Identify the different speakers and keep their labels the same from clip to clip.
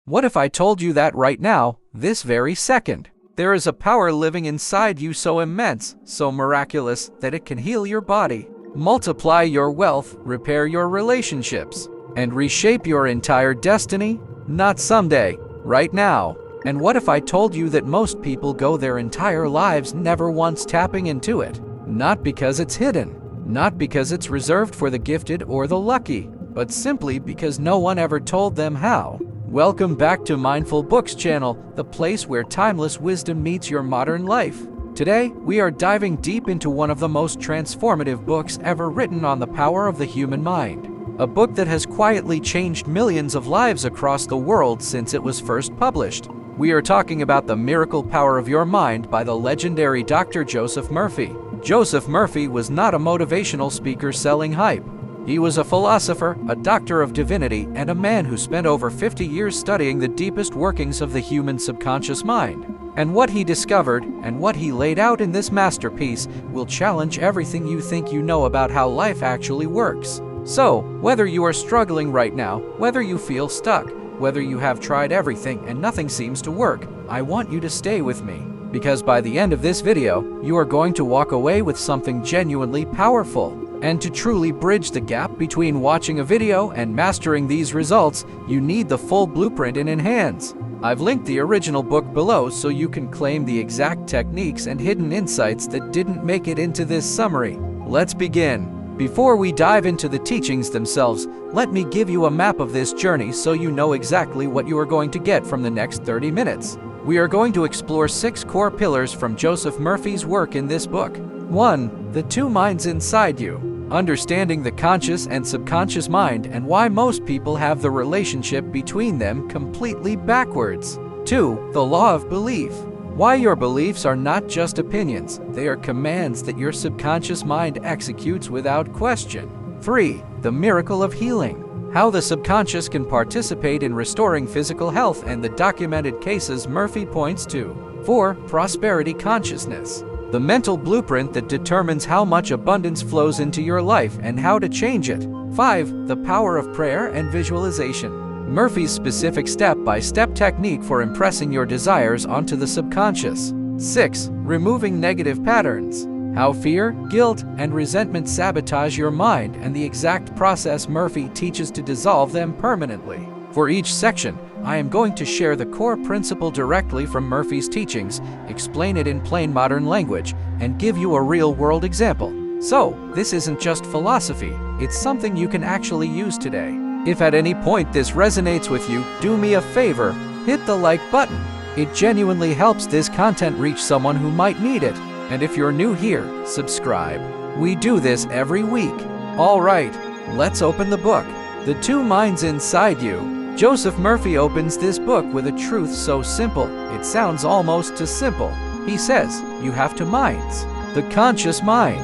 Speaker 1: What if I told you that right now, this very second? There is a power living inside you so immense, so miraculous, that it can heal your body, multiply your wealth, repair your relationships, and reshape your entire destiny? Not someday, right now. And what if I told you that most people go their entire lives never once tapping into it? Not because it's hidden, not because it's reserved for the gifted or the lucky, but simply because no one ever told them how. Welcome back to Mindful Books channel, the place where timeless wisdom meets your modern life. Today, we are diving deep into one of the most transformative books ever written on the power of the human mind. A book that has quietly changed millions of lives across the world since it was first published. We are talking about The Miracle Power of Your Mind by the legendary Dr. Joseph Murphy. Joseph Murphy was not a motivational speaker selling hype. He was a philosopher, a doctor of divinity, and a man who spent over 50 years studying the deepest workings of the human subconscious mind. And what he discovered, and what he laid out in this masterpiece, will challenge everything you think you know about how life actually works. So, whether you are struggling right now, whether you feel stuck, whether you have tried everything and nothing seems to work, I want you to stay with me. Because by the end of this video, you are going to walk away with something genuinely powerful. And to truly bridge the gap between watching a video and mastering these results, you need the full blueprint in hands. I've linked the original book below so you can claim the exact techniques and hidden insights that didn't make it into this summary. Let's begin. Before we dive into the teachings themselves, let me give you a map of this journey so you know exactly what you are going to get from the next 30 minutes. We are going to explore 6 core pillars from Joseph Murphy's work in this book. 1. The two minds inside you. Understanding the conscious and subconscious mind and why most people have the relationship between them completely backwards. 2. The law of belief. Why your beliefs are not just opinions, they are commands that your subconscious mind executes without question. 3. The miracle of healing. How the subconscious can participate in restoring physical health and the documented cases Murphy points to. 4. Prosperity consciousness. The mental blueprint that determines how much abundance flows into your life and how to change it. 5. The power of prayer and visualization. Murphy's specific step-by-step technique for impressing your desires onto the subconscious. 6. Removing negative patterns. How fear, guilt, and resentment sabotage your mind and the exact process Murphy teaches to dissolve them permanently. For each section, I am going to share the core principle directly from Murphy's teachings, explain it in plain modern language, and give you a real-world example. So, this isn't just philosophy, it's something you can actually use today. If at any point this resonates with you, do me a favor, hit the like button. It genuinely helps this content reach someone who might need it. And if you're new here, subscribe. We do this every week. All right, let's open the book. The Two Minds Inside You. Joseph Murphy opens this book with a truth so simple, it sounds almost too simple. He says, you have two minds. The conscious mind.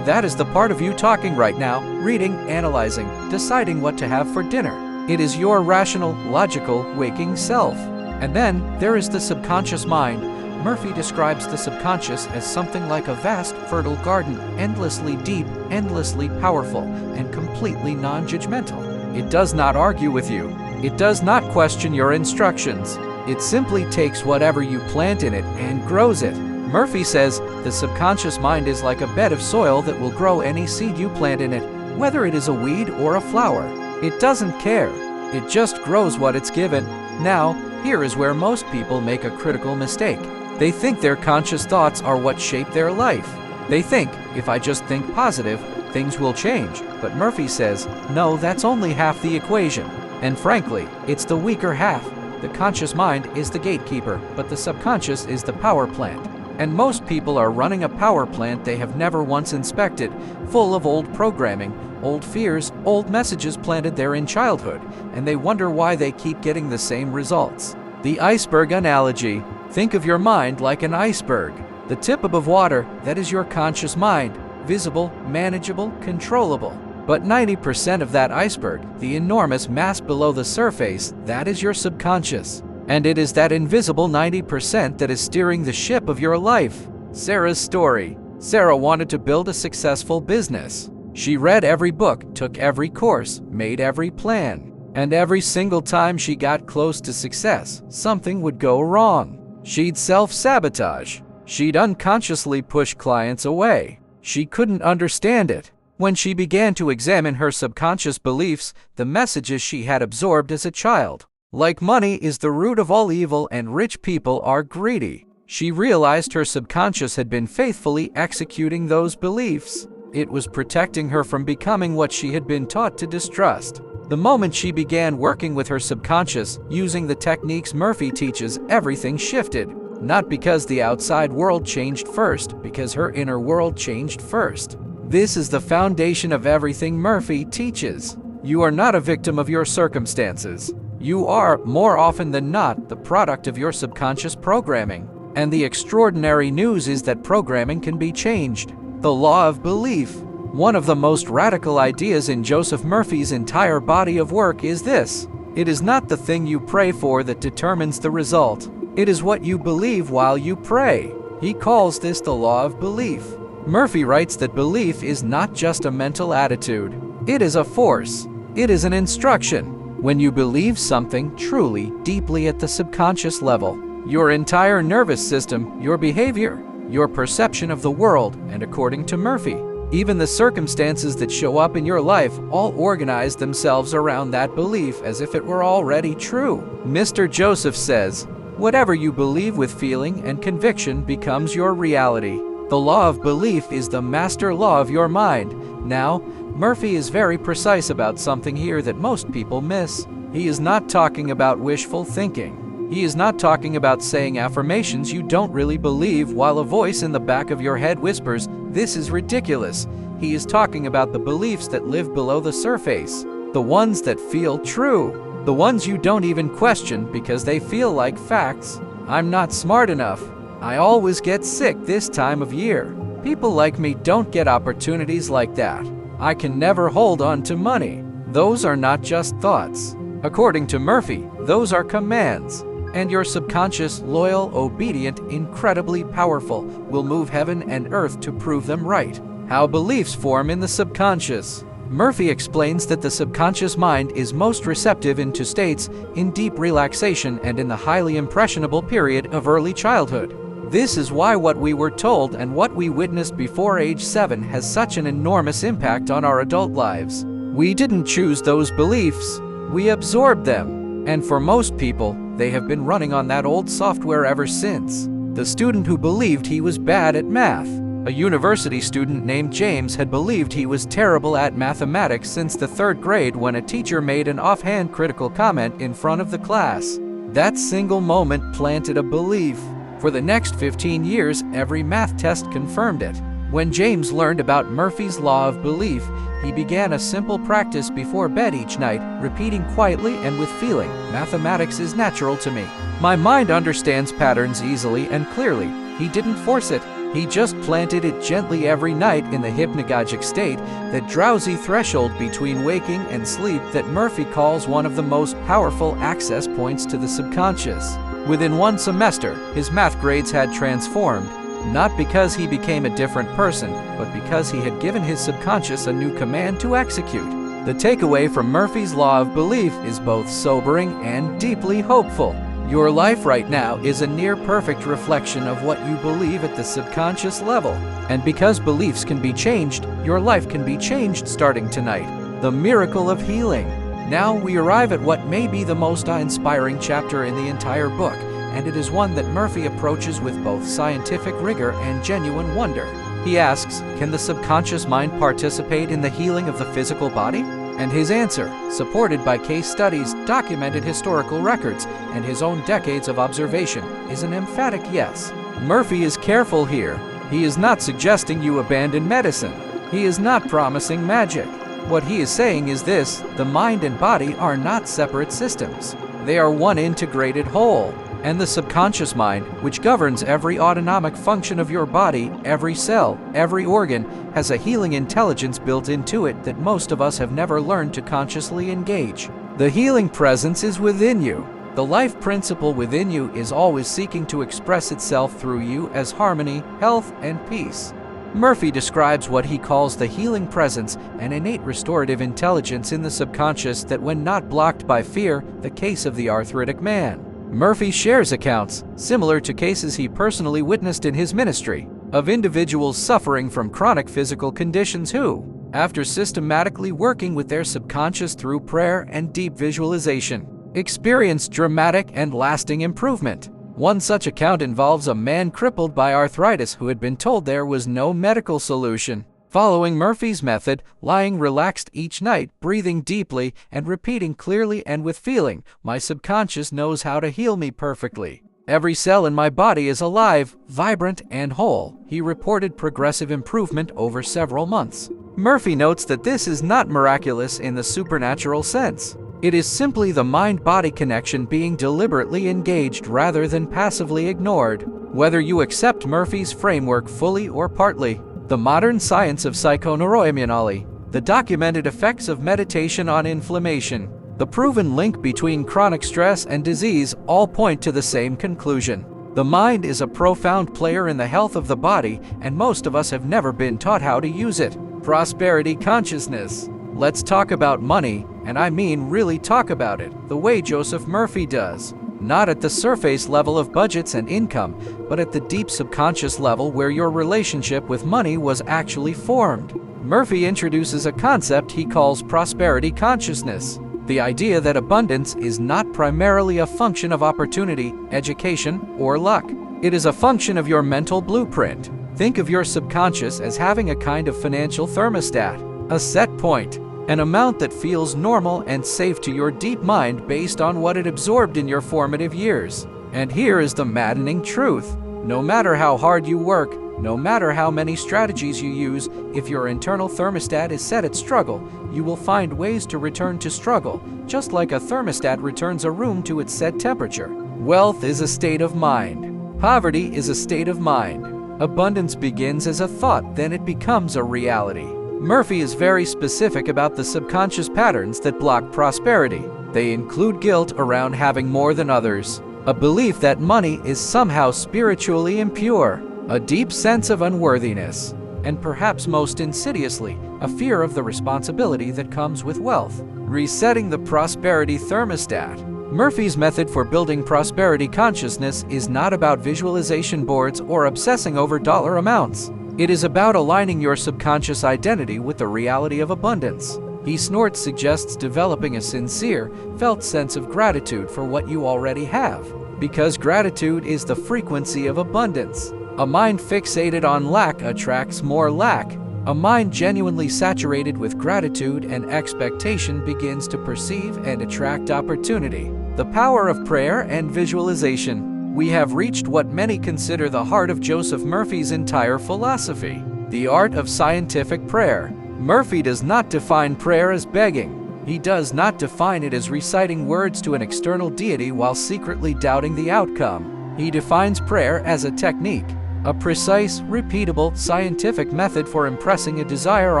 Speaker 1: That is the part of you talking right now, reading, analyzing, deciding what to have for dinner. It is your rational, logical, waking self. And then there is the subconscious mind. Murphy describes the subconscious as something like a vast, fertile garden, endlessly deep, endlessly powerful, and completely non-judgmental. It does not argue with you. It does not question your instructions. It simply takes whatever you plant in it and grows it. Murphy says, the subconscious mind is like a bed of soil that will grow any seed you plant in it, whether it is a weed or a flower. It doesn't care. It just grows what it's given. Now, here is where most people make a critical mistake. They think their conscious thoughts are what shape their life. They think, if I just think positive, things will change. But Murphy says, no, that's only half the equation. And frankly, it's the weaker half. The conscious mind is the gatekeeper, but the subconscious is the power plant. And most people are running a power plant they have never once inspected, full of old programming, old fears, old messages planted there in childhood, and they wonder why they keep getting the same results. The iceberg analogy. Think of your mind like an iceberg. The tip above water, that is your conscious mind, visible, manageable, controllable. But 90% of that iceberg, the enormous mass below the surface, that is your subconscious. And it is that invisible 90% that is steering the ship of your life. Sarah's story. Sarah wanted to build a successful business. She read every book, took every course, made every plan. And every single time she got close to success, something would go wrong. She'd self-sabotage. She'd unconsciously push clients away. She couldn't understand it. When she began to examine her subconscious beliefs, the messages she had absorbed as a child, like money is the root of all evil and rich people are greedy, she realized her subconscious had been faithfully executing those beliefs. It was protecting her from becoming what she had been taught to distrust. The moment she began working with her subconscious, using the techniques Murphy teaches, everything shifted. Not because the outside world changed first, because her inner world changed first. This is the foundation of everything Murphy teaches. You are not a victim of your circumstances. You are, more often than not, the product of your subconscious programming. And the extraordinary news is that programming can be changed. The law of belief. One of the most radical ideas in Joseph Murphy's entire body of work is this: it is not the thing you pray for that determines the result. It is what you believe while you pray. He calls this the law of belief. Murphy writes that belief is not just a mental attitude. It is a force. It is an instruction. When you believe something truly, deeply at the subconscious level, your entire nervous system, your behavior, your perception of the world, and according to Murphy, even the circumstances that show up in your life all organize themselves around that belief as if it were already true. Mr. Joseph says, whatever you believe with feeling and conviction becomes your reality. The law of belief is the master law of your mind. Now, Murphy is very precise about something here that most people miss. He is not talking about wishful thinking. He is not talking about saying affirmations you don't really believe while a voice in the back of your head whispers, "This is ridiculous." He is talking about the beliefs that live below the surface, the ones that feel true, the ones you don't even question because they feel like facts. I'm not smart enough. I always get sick this time of year. People like me don't get opportunities like that. I can never hold on to money. Those are not just thoughts. According to Murphy, those are commands. And your subconscious, loyal, obedient, incredibly powerful, will move heaven and earth to prove them right. How beliefs form in the subconscious. Murphy explains that the subconscious mind is most receptive into states in deep relaxation and in the highly impressionable period of early childhood. This is why what we were told and what we witnessed before age 7 has such an enormous impact on our adult lives. We didn't choose those beliefs. We absorbed them. And for most people, they have been running on that old software ever since. The student who believed he was bad at math. A university student named James had believed he was terrible at mathematics since the 3rd grade when a teacher made an offhand critical comment in front of the class. That single moment planted a belief. For the next 15 years, every math test confirmed it. When James learned about Murphy's law of belief, he began a simple practice before bed each night, repeating quietly and with feeling, "Mathematics is natural to me. My mind understands patterns easily and clearly." He didn't force it. He just planted it gently every night in the hypnagogic state, that drowsy threshold between waking and sleep that Murphy calls one of the most powerful access points to the subconscious. Within 1 semester, his math grades had transformed. Not because he became a different person, but because he had given his subconscious a new command to execute. The takeaway from Murphy's law of belief is both sobering and deeply hopeful. Your life right now is a near-perfect reflection of what you believe at the subconscious level. And because beliefs can be changed, your life can be changed starting tonight. The miracle of healing. Now we arrive at what may be the most inspiring chapter in the entire book, and it is one that Murphy approaches with both scientific rigor and genuine wonder. He asks, can the subconscious mind participate in the healing of the physical body? And his answer, supported by case studies, documented historical records, and his own decades of observation, is an emphatic yes. Murphy is careful here. He is not suggesting you abandon medicine. He is not promising magic. What he is saying is this: the mind and body are not separate systems. They are one integrated whole. And the subconscious mind, which governs every autonomic function of your body, every cell, every organ, has a healing intelligence built into it that most of us have never learned to consciously engage. The healing presence is within you. The life principle within you is always seeking to express itself through you as harmony, health, and peace. Murphy describes what he calls the healing presence and innate restorative intelligence in the subconscious that, when not blocked by fear, the case of the arthritic man. Murphy shares accounts, similar to cases he personally witnessed in his ministry, of individuals suffering from chronic physical conditions who, after systematically working with their subconscious through prayer and deep visualization, experienced dramatic and lasting improvement. One such account involves a man crippled by arthritis who had been told there was no medical solution. Following Murphy's method, lying relaxed each night, breathing deeply, and repeating clearly and with feeling, "My subconscious knows how to heal me perfectly. Every cell in my body is alive, vibrant, and whole," he reported progressive improvement over several months. Murphy notes that this is not miraculous in the supernatural sense. It is simply the mind-body connection being deliberately engaged rather than passively ignored. Whether you accept Murphy's framework fully or partly, the modern science of psychoneuroimmunology, the documented effects of meditation on inflammation, the proven link between chronic stress and disease all point to the same conclusion. The mind is a profound player in the health of the body, and most of us have never been taught how to use it. Prosperity consciousness. Let's talk about money, and I mean really talk about it, the way Joseph Murphy does. Not at the surface level of budgets and income, but at the deep subconscious level where your relationship with money was actually formed. Murphy introduces a concept he calls prosperity consciousness. The idea that abundance is not primarily a function of opportunity, education, or luck. It is a function of your mental blueprint. Think of your subconscious as having a kind of financial thermostat, a set point, an amount that feels normal and safe to your deep mind based on what it absorbed in your formative years. And here is the maddening truth. No matter how hard you work, no matter how many strategies you use, if your internal thermostat is set at struggle, you will find ways to return to struggle, just like a thermostat returns a room to its set temperature. Wealth is a state of mind. Poverty is a state of mind. Abundance begins as a thought, then it becomes a reality. Murphy is very specific about the subconscious patterns that block prosperity. They include guilt around having more than others, a belief that money is somehow spiritually impure, a deep sense of unworthiness, and perhaps most insidiously, a fear of the responsibility that comes with wealth. Resetting the prosperity thermostat. Murphy's method for building prosperity consciousness is not about visualization boards or obsessing over dollar amounts. It is about aligning your subconscious identity with the reality of abundance. He suggests developing a sincere, felt sense of gratitude for what you already have, because gratitude is the frequency of abundance. A mind fixated on lack attracts more lack. A mind genuinely saturated with gratitude and expectation begins to perceive and attract opportunity. The power of prayer and visualization. We have reached what many consider the heart of Joseph Murphy's entire philosophy, the art of scientific prayer. Murphy does not define prayer as begging. He does not define it as reciting words to an external deity while secretly doubting the outcome. He defines prayer as a technique, a precise, repeatable, scientific method for impressing a desire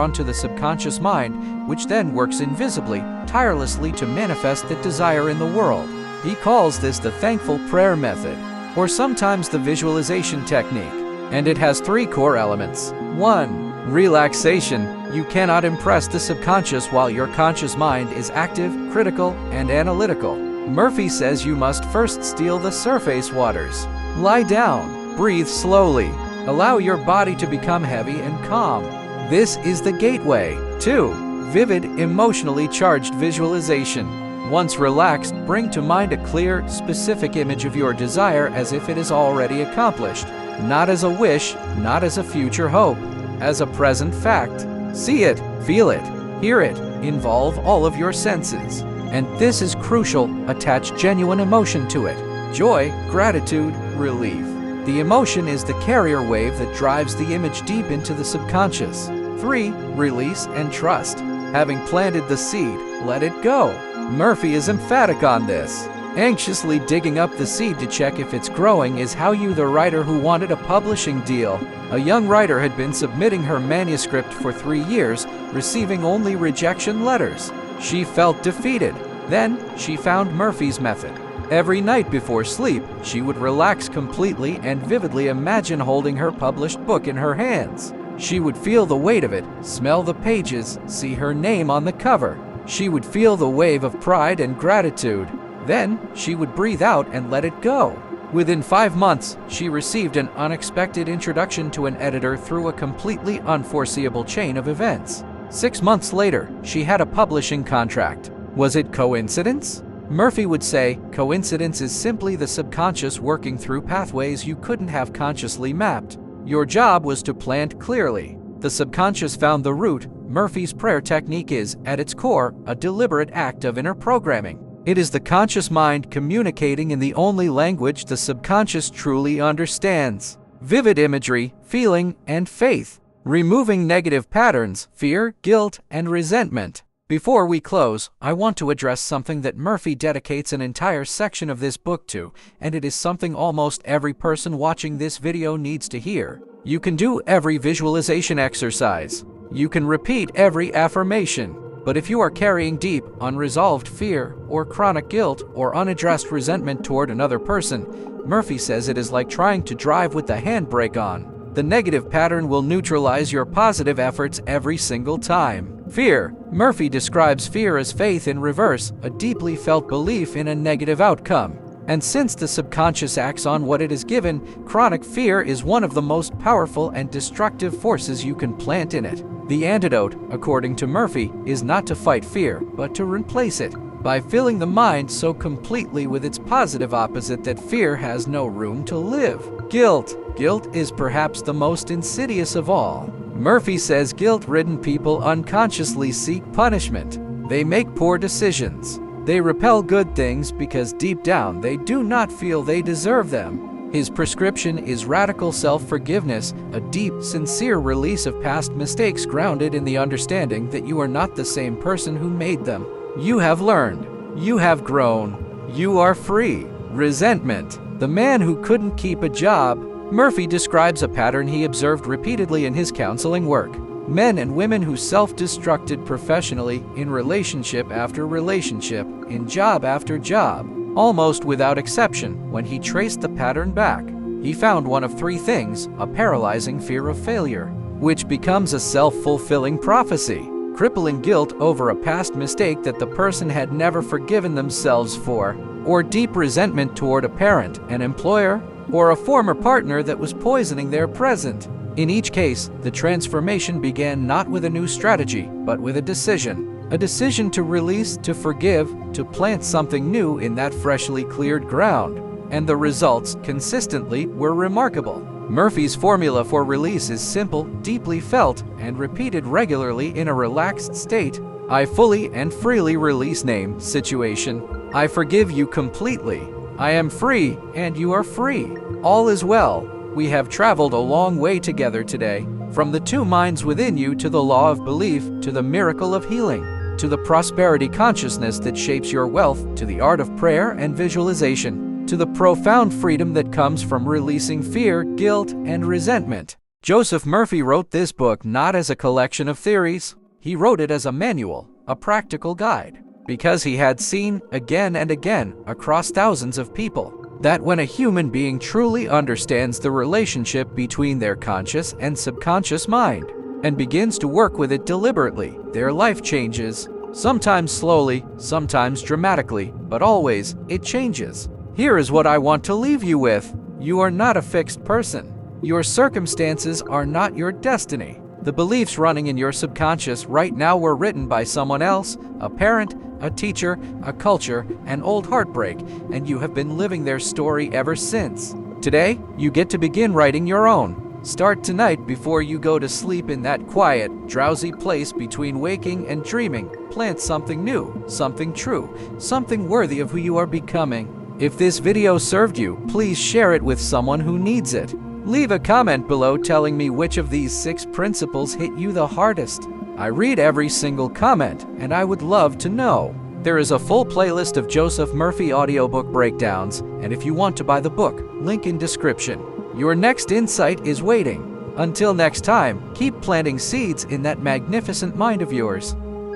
Speaker 1: onto the subconscious mind, which then works invisibly, tirelessly to manifest that desire in the world. He calls this the thankful prayer method, or sometimes the visualization technique, and it has three core elements. 1. Relaxation. You cannot impress the subconscious while your conscious mind is active, critical, and analytical. Murphy says you must first steal the surface waters. Lie down, breathe slowly, allow your body to become heavy and calm. This is the gateway. 2. Vivid, emotionally charged visualization. Once relaxed, bring to mind a clear, specific image of your desire as if it is already accomplished, not as a wish, not as a future hope, as a present fact. See it, feel it, hear it, involve all of your senses. And this is crucial, attach genuine emotion to it. Joy, gratitude, relief. The emotion is the carrier wave that drives the image deep into the subconscious. 3. Release and trust. Having planted the seed, let it go. Murphy is emphatic on this. Anxiously digging up the seed to check if it's growing is how you, the writer who wanted a publishing deal. A young writer had been submitting her manuscript for 3 years, receiving only rejection letters. She felt defeated. Then, she found Murphy's method. Every night before sleep, she would relax completely and vividly imagine holding her published book in her hands. She would feel the weight of it, smell the pages, see her name on the cover. She would feel the wave of pride and gratitude. Then, she would breathe out and let it go. Within 5 months, she received an unexpected introduction to an editor through a completely unforeseeable chain of events. 6 months later, she had a publishing contract. Was it coincidence? Murphy would say, coincidence is simply the subconscious working through pathways you couldn't have consciously mapped. Your job was to plant clearly. The subconscious found the root. Murphy's prayer technique is, at its core, a deliberate act of inner programming. It is the conscious mind communicating in the only language the subconscious truly understands. Vivid imagery, feeling, and faith. Removing negative patterns, fear, guilt, and resentment. Before we close, I want to address something that Murphy dedicates an entire section of this book to, and it is something almost every person watching this video needs to hear. You can do every visualization exercise. You can repeat every affirmation. But if you are carrying deep, unresolved fear, or chronic guilt, or unaddressed resentment toward another person, Murphy says it is like trying to drive with the handbrake on. The negative pattern will neutralize your positive efforts every single time. Fear. Murphy describes fear as faith in reverse, a deeply felt belief in a negative outcome. And since the subconscious acts on what it is given, chronic fear is one of the most powerful and destructive forces you can plant in it. The antidote, according to Murphy, is not to fight fear, but to replace it, by filling the mind so completely with its positive opposite that fear has no room to live. Guilt. Guilt is perhaps the most insidious of all. Murphy says guilt-ridden people unconsciously seek punishment. They make poor decisions. They repel good things because deep down they do not feel they deserve them. His prescription is radical self-forgiveness, a deep, sincere release of past mistakes grounded in the understanding that you are not the same person who made them. You have learned. You have grown. You are free. Resentment. The man who couldn't keep a job. Murphy describes a pattern he observed repeatedly in his counseling work. Men and women who self-destructed professionally, in relationship after relationship, in job after job, almost without exception. When he traced the pattern back, he found one of 3 things: a paralyzing fear of failure, which becomes a self-fulfilling prophecy, crippling guilt over a past mistake that the person had never forgiven themselves for, or deep resentment toward a parent, an employer, or a former partner that was poisoning their present. In each case, the transformation began not with a new strategy, but with a decision to release, to forgive, to plant something new in that freshly cleared ground. And the results, consistently, were remarkable. Murphy's formula for release is simple, deeply felt, and repeated regularly in a relaxed state. I fully and freely release name, situation. I forgive you completely. I am free, and you are free. All is well. We have traveled a long way together today, from the 2 minds within you to the law of belief, to the miracle of healing, to the prosperity consciousness that shapes your wealth, to the art of prayer and visualization, to the profound freedom that comes from releasing fear, guilt, and resentment. Joseph Murphy wrote this book not as a collection of theories. He wrote it as a manual, a practical guide, because he had seen, again and again, across thousands of people, that when a human being truly understands the relationship between their conscious and subconscious mind, and begins to work with it deliberately, their life changes. Sometimes slowly, sometimes dramatically, but always, it changes. Here is what I want to leave you with. You are not a fixed person. Your circumstances are not your destiny. The beliefs running in your subconscious right now were written by someone else, a parent, a teacher, a culture, an old heartbreak, and you have been living their story ever since. Today, you get to begin writing your own. Start tonight before you go to sleep in that quiet, drowsy place between waking and dreaming. Plant something new, something true, something worthy of who you are becoming. If this video served you, please share it with someone who needs it. Leave a comment below telling me which of these 6 principles hit you the hardest. I read every single comment, and I would love to know. There is a full playlist of Joseph Murphy audiobook breakdowns, and if you want to buy the book, link in description. Your next insight is waiting. Until next time, keep planting seeds in that magnificent mind of yours.